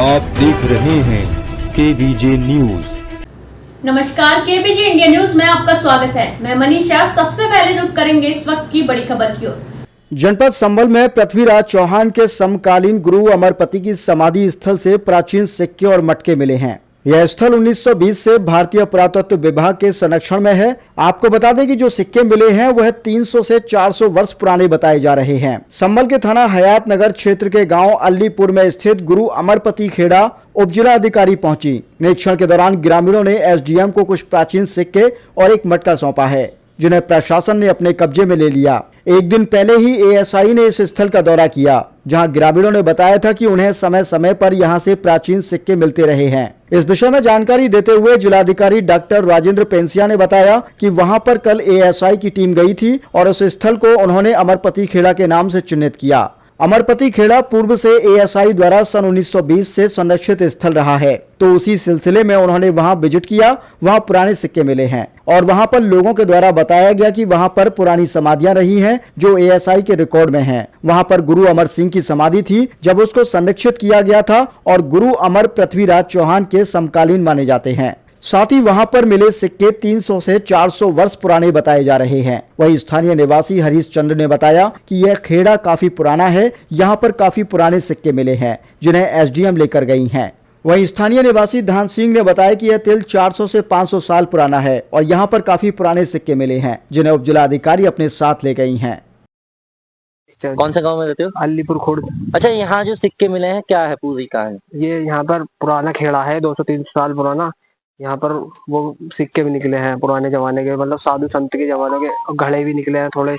आप देख रहे हैं केबीजे न्यूज। नमस्कार, केबीजे इंडिया न्यूज में आपका स्वागत है। मैं मनीषा। सबसे पहले रुक करेंगे इस वक्त की बड़ी खबर की ओर। जनपद संभल में पृथ्वीराज चौहान के समकालीन गुरु अमरपति की समाधि स्थल से प्राचीन सिक्के और मटके मिले हैं। यह स्थल 1920 से भारतीय पुरातत्व विभाग के संरक्षण में है। आपको बता दें कि जो सिक्के मिले हैं वह 300 से 400 वर्ष पुराने बताए जा रहे हैं। संभल के थाना हयात नगर क्षेत्र के गांव अल्लीपुर में स्थित गुरु अमरपति खेड़ा उपजिला अधिकारी पहुंची। निरीक्षण के दौरान ग्रामीणों ने एसडीएम को कुछ प्राचीन सिक्के और एक मटका सौंपा है, जिन्हें प्रशासन ने अपने कब्जे में ले लिया। एक दिन पहले ही एएसआई ने इस स्थल का दौरा किया, जहां ग्रामीणों ने बताया था कि उन्हें समय समय पर यहां से प्राचीन सिक्के मिलते रहे हैं। इस विषय में जानकारी देते हुए जिलाधिकारी डॉक्टर राजेंद्र पेंसिया ने बताया कि वहां पर कल एएसआई की टीम गई थी और उस स्थल को उन्होंने अमरपति खेड़ा के नाम से चिन्हित किया। अमरपति खेड़ा पूर्व से एएसआई द्वारा सन 1920 से संरक्षित स्थल रहा है, तो उसी सिलसिले में उन्होंने वहां विजिट किया। वहां पुराने सिक्के मिले हैं और वहां पर लोगों के द्वारा बताया गया कि वहां पर पुरानी समाधियां रही हैं जो एएसआई के रिकॉर्ड में हैं। वहां पर गुरु अमर सिंह की समाधि थी जब उसको संरक्षित किया गया था और गुरु अमर पृथ्वीराज चौहान के समकालीन माने जाते हैं। साथ ही वहां पर मिले सिक्के 300 से 400 वर्ष पुराने बताए जा रहे हैं। वही स्थानीय निवासी हरीश चंद्र ने बताया कि यह खेड़ा काफी पुराना है। यहां पर काफी पुराने सिक्के मिले हैं जिन्हें एसडीएम लेकर गई हैं। वहीं स्थानीय निवासी धान सिंह ने बताया कि यह तिल 400 से 500 साल पुराना है और यहां पर काफी पुराने सिक्के मिले हैं जिन्हें उपजिला अधिकारी अपने साथ ले गई हैं। कौन से गांव में रहते हो? अलीपुर खुर्द। अच्छा, यहाँ जो सिक्के मिले हैं क्या है पूरी कहानी? ये यहाँ पर पुराना खेड़ा है, 200-300 साल पुराना। यहाँ पर वो सिक्के भी निकले हैं पुराने जमाने के, मतलब साधु संत के जमाने के। और घड़े भी निकले हैं थोड़े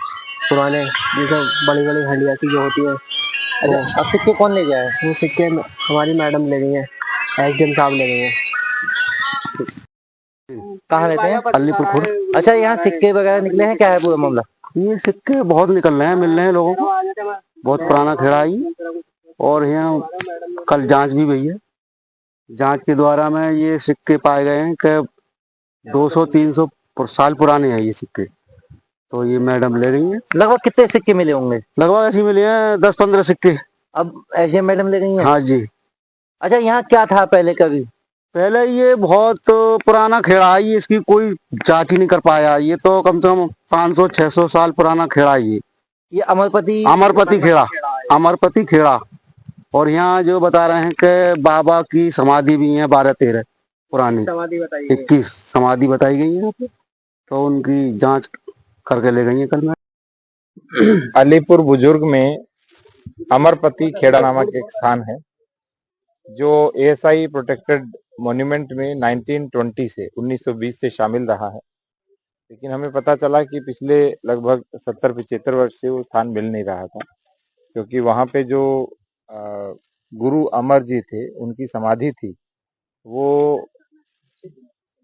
पुराने, जैसे बड़ी बड़ी हंडिया सी जो होती है। अच्छा, अब सिक्के कौन ले गया है? वो सिक्के हमारी मैडम ले गई है, एसडीएम साहब ले गए हैं। कहाँ रहते हैं? अलीपुर खुर्द। अच्छा, यहाँ सिक्के वगैरह निकले हैं, क्या है पूरा मामला? ये सिक्के बहुत निकल रहे हैं, मिल रहे हैं लोगों को। बहुत पुराना खेड़ा है और यहाँ कल जांच भी हुई है। जांच के द्वारा में ये सिक्के पाए गए हैं कि 200-300 साल पुराने हैं ये सिक्के। तो ये मैडम ले रही हैं। लगभग कितने सिक्के मिले होंगे? लगभग ऐसे मिले हैं 10-15 सिक्के। अब एसडीएम मैडम ले गई हैं? हाँ जी। अच्छा, यहाँ क्या था पहले कभी? पहले ये बहुत पुराना खेड़ा है, इसकी कोई जांच ही नहीं कर पाया। ये तो कम से कम 500-600 साल पुराना खेड़ा है ये अमरपति खेड़ा। और यहाँ जो बता रहे हैं कि बाबा की समाधि भी है 12-13 पुरानी, 21 समाधि बताई गई है। तो उनकी जांच करके ले गई है कल में। अलीपुर बुजुर्ग में अमरपति खेड़ा नामक एक स्थान है जो एएसआई प्रोटेक्टेड मॉन्यूमेंट में 1920 से 1920 से शामिल रहा है। लेकिन हमें पता चला कि पिछले लगभग 70-75 वर्ष से वो स्थान मिल नहीं रहा था, क्योंकि वहां पे जो गुरु अमर जी थे उनकी समाधि थी वो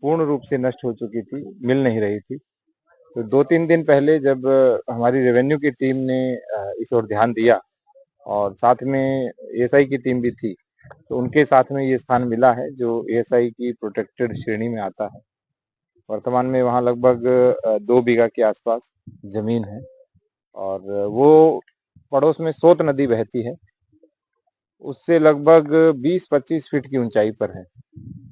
पूर्ण रूप से नष्ट हो चुकी थी, मिल नहीं रही थी। तो 2-3 दिन पहले जब हमारी रेवेन्यू की टीम ने इस ओर ध्यान दिया और साथ में एएसआई की टीम भी थी, तो उनके साथ में ये स्थान मिला है जो एएसआई की प्रोटेक्टेड श्रेणी में आता है। वर्तमान में वहाँ लगभग 2 बीघा के आसपास जमीन है और वो पड़ोस में सोत नदी बहती है, उससे लगभग 20-25 फीट की ऊंचाई पर है,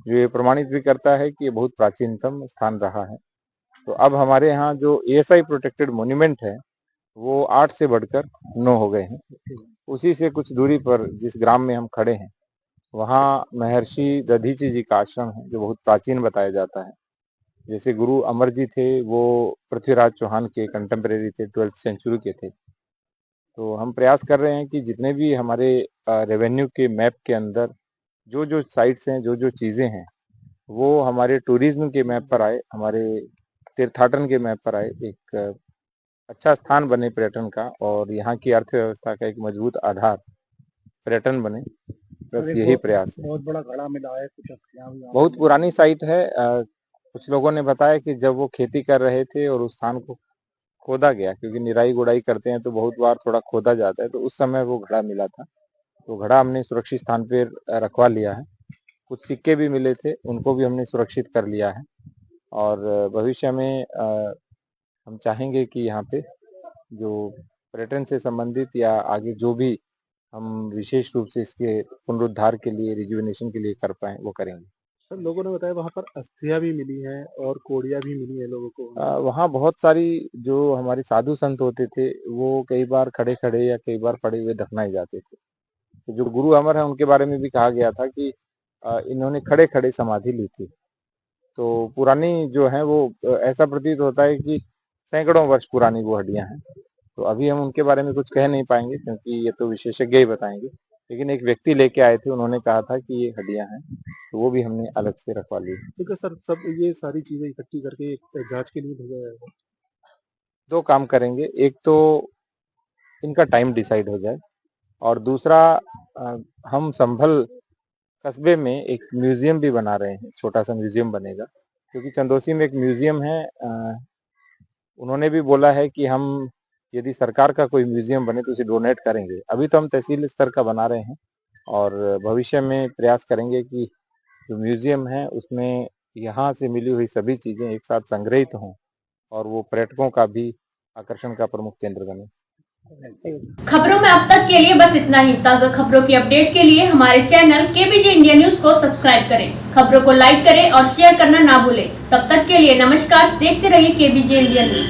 जो ये प्रमाणित भी करता है कि ये बहुत प्राचीनतम स्थान रहा है। तो अब हमारे यहाँ जो एएसआई प्रोटेक्टेड मॉन्यूमेंट है वो 8 से बढ़कर 9 हो गए हैं। उसी से कुछ दूरी पर जिस ग्राम में हम खड़े हैं वहाँ महर्षि दधीची जी का आश्रम है जो बहुत प्राचीन बताया जाता है। जैसे गुरु अमर जी थे वो पृथ्वीराज चौहान के कंटेम्परेरी थे, 12th सेंचुरी के थे। तो हम प्रयास कर रहे हैं कि जितने भी हमारे रेवेन्यू के मैप के अंदर जो जो साइट्स हैं, जो जो चीजें हैं, वो हमारे टूरिज्म के मैप पर आए, हमारे तीर्थाटन के मैप पर आए, एक अच्छा स्थान बने पर्यटन का और यहाँ की अर्थव्यवस्था का एक मजबूत आधार पर्यटन बने। बस यही प्रयास है। बहुत बड़ा घड़ा मिला है, कुछ बहुत पुरानी साइट है। कुछ लोगों ने बताया कि जब वो खेती कर रहे थे और उस स्थान को खोदा गया, क्योंकि निराई गुड़ाई करते हैं तो बहुत बार थोड़ा खोदा जाता है, तो उस समय वो घड़ा मिला था। तो घड़ा हमने सुरक्षित स्थान पर रखवा लिया है। कुछ सिक्के भी मिले थे, उनको भी हमने सुरक्षित कर लिया है और भविष्य में हम चाहेंगे कि यहाँ पे जो पर्यटन से संबंधित या आगे जो भी हम विशेष रूप से इसके पुनरुद्धार के लिए, रिजुविनेशन के लिए कर पाए वो करेंगे। सर लोगों ने बताया वहाँ पर अस्थियां भी मिली हैं और कोड़ियां भी मिली हैं लोगों को। वहाँ बहुत सारी जो हमारे साधु संत होते थे वो कई बार खड़े खड़े या कई बार पड़े हुए दफनाए जाते थे। तो जो गुरु अमर है उनके बारे में भी कहा गया था कि इन्होंने खड़े खड़े समाधि ली थी। तो पुरानी जो है वो ऐसा प्रतीत होता है कि सैकड़ों वर्ष पुरानी वो हड्डियां हैं। तो अभी हम उनके बारे में कुछ कह नहीं पाएंगे क्योंकि ये तो विशेषज्ञ ही बताएंगे, लेकिन एक व्यक्ति लेके आए थे, उन्होंने कहा था कि ये हड्डियां हैं, तो वो भी हमने अलग से रखवा ली। ठीक सर, सब ये सारी चीजें इकट्ठी करके एक जांच के लिए भेजा जाएगा। 2 काम करेंगे, एक तो इनका टाइम डिसाइड हो जाए और दूसरा हम संभल कस्बे में एक म्यूजियम भी बना रहे हैं, छोटा सा म्यूजियम बनेगा क्योंकि चंदोसी में एक म्यूजियम है। उन्होंने भी बोला है कि हम यदि सरकार का कोई म्यूजियम बने तो उसे डोनेट करेंगे। अभी तो हम तहसील स्तर का बना रहे हैं और भविष्य में प्रयास करेंगे कि जो म्यूजियम है उसमें यहाँ से मिली हुई सभी चीजें एक साथ संग्रहित हों और वो पर्यटकों का भी आकर्षण का प्रमुख केंद्र बने। खबरों में अब तक के लिए बस इतना ही। ताज़ा खबरों की अपडेट के लिए हमारे चैनल केबीजे इंडिया न्यूज को सब्सक्राइब करें, खबरों को लाइक करें और शेयर करना ना भूलें। तब तक के लिए नमस्कार, देखते रहिए केबीजे इंडिया न्यूज।